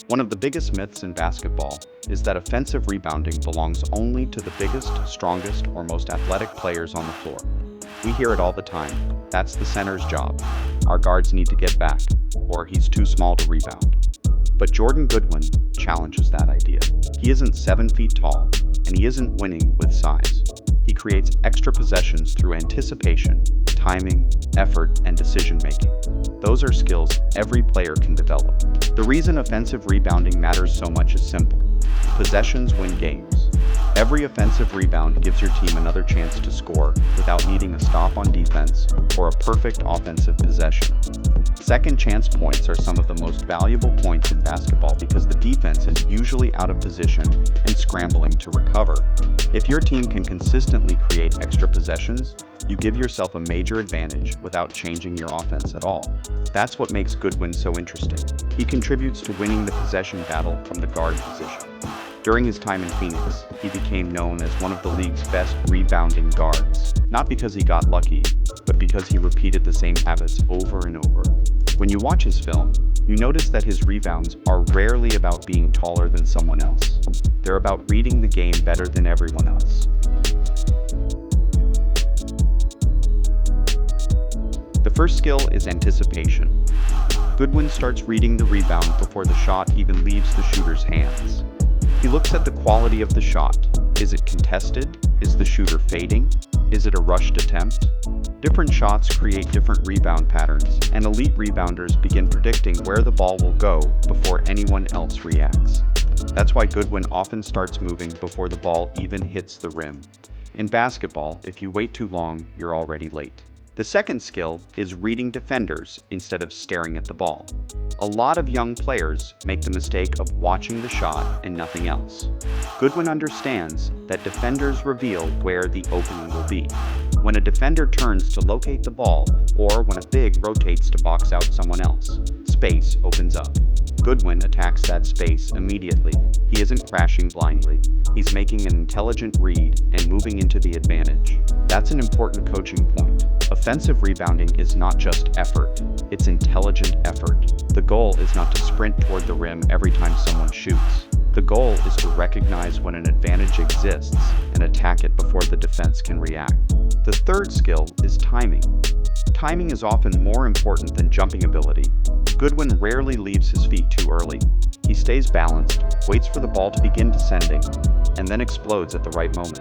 One of the biggest myths in basketball is that offensive rebounding belongs only to the biggest, strongest, or most athletic players on the floor. We hear it all the time. That's the center's job. Our guards need to get back, or he's too small to rebound. But Jordan Goodwin challenges that idea. He isn't 7 feet tall, and he isn't winning with size. He creates extra possessions through anticipation, timing, effort, and decision-making. Those are skills every player can develop. The reason offensive rebounding matters so much is simple. Possessions win games. Every offensive rebound gives your team another chance to score without needing a stop on defense or a perfect offensive possession. Second chance points are some of the most valuable points in basketball because the defense is usually out of position and scrambling to recover. If your team can consistently create extra possessions, you give yourself a major advantage without changing your offense at all. That's what makes Goodwin so interesting. He contributes to winning the possession battle from the guard position. During his time in Phoenix, he became known as one of the league's best rebounding guards, not because he got lucky, but because he repeated the same habits over and over. When you watch his film, you notice that his rebounds are rarely about being taller than someone else. They're about reading the game better than everyone else. The first skill is anticipation. Goodwin starts reading the rebound before the shot even leaves the shooter's hands. He looks at the quality of the shot. Is it contested? Is the shooter fading? Is it a rushed attempt? Different shots create different rebound patterns, and elite rebounders begin predicting where the ball will go before anyone else reacts. That's why Goodwin often starts moving before the ball even hits the rim. In basketball, if you wait too long, you're already late. The second skill is reading defenders instead of staring at the ball. A lot of young players make the mistake of watching the shot and nothing else. Goodwin understands that defenders reveal where the opening will be. When a defender turns to locate the ball, or when a big rotates to box out someone else, space opens up. Goodwin attacks that space immediately. He isn't crashing blindly. He's making an intelligent read and moving into the advantage. That's an important coaching point. Offensive rebounding is not just effort, it's intelligent effort. The goal is not to sprint toward the rim every time someone shoots. The goal is to recognize when an advantage exists and attack it before the defense can react. The third skill is timing. Timing is often more important than jumping ability. Goodwin rarely leaves his feet too early. He stays balanced, waits for the ball to begin descending, and then explodes at the right moment.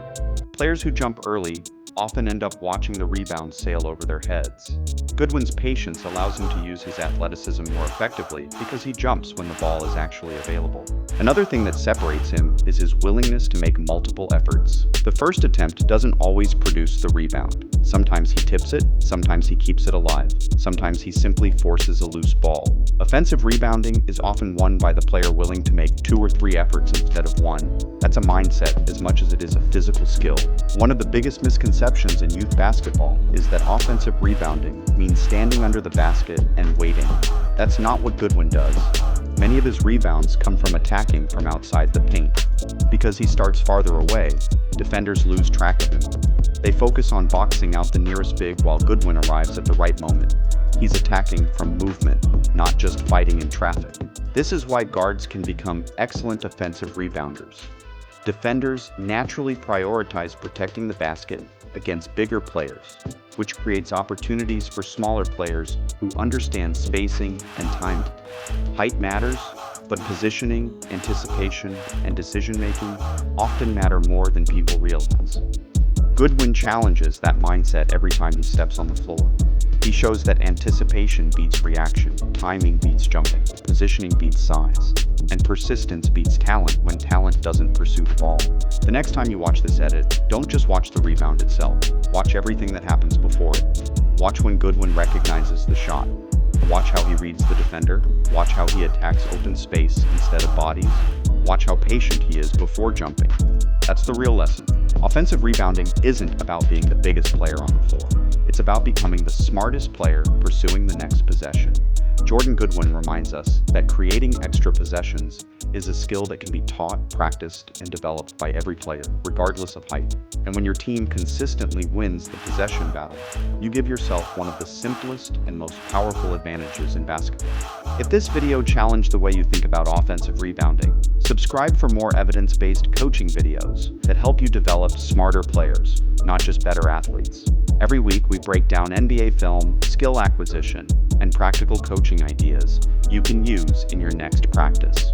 Players who jump early often end up watching the rebound sail over their heads. Goodwin's patience allows him to use his athleticism more effectively because he jumps when the ball is actually available. Another thing that separates him is his willingness to make multiple efforts. The first attempt doesn't always produce the rebound. Sometimes he tips it, sometimes he keeps it alive, sometimes he simply forces a loose ball. Offensive rebounding is often won by the player willing to make 2 or 3 efforts instead of 1. That's a mindset as much as it is a physical skill. One of the biggest misconceptions in youth basketball is that offensive rebounding means standing under the basket and waiting. That's not what Goodwin does. Many of his rebounds come from attacking from outside the paint. Because he starts farther away, defenders lose track of him. They focus on boxing out the nearest big while Goodwin arrives at the right moment. He's attacking from movement, not just fighting in traffic. This is why guards can become excellent offensive rebounders. Defenders naturally prioritize protecting the basket against bigger players, which creates opportunities for smaller players who understand spacing and timing. Height matters, but positioning, anticipation, and decision-making often matter more than people realize. Goodwin challenges that mindset every time he steps on the floor. He shows that anticipation beats reaction, timing beats jumping, positioning beats size, and persistence beats talent when talent doesn't pursue the ball. The next time you watch this edit, don't just watch the rebound itself. Watch everything that happens before it. Watch when Goodwin recognizes the shot. Watch how he reads the defender. Watch how he attacks open space instead of bodies. Watch how patient he is before jumping. That's the real lesson. Offensive rebounding isn't about being the biggest player on the floor. It's about becoming the smartest player pursuing the next possession. Jordan Goodwin reminds us that creating extra possessions is a skill that can be taught, practiced, and developed by every player, regardless of height. And when your team consistently wins the possession battle, you give yourself one of the simplest and most powerful advantages in basketball. If this video challenged the way you think about offensive rebounding, subscribe for more evidence-based coaching videos that help you develop smarter players, not just better athletes. Every week we break down NBA film, skill acquisition, and practical coaching ideas you can use in your next practice.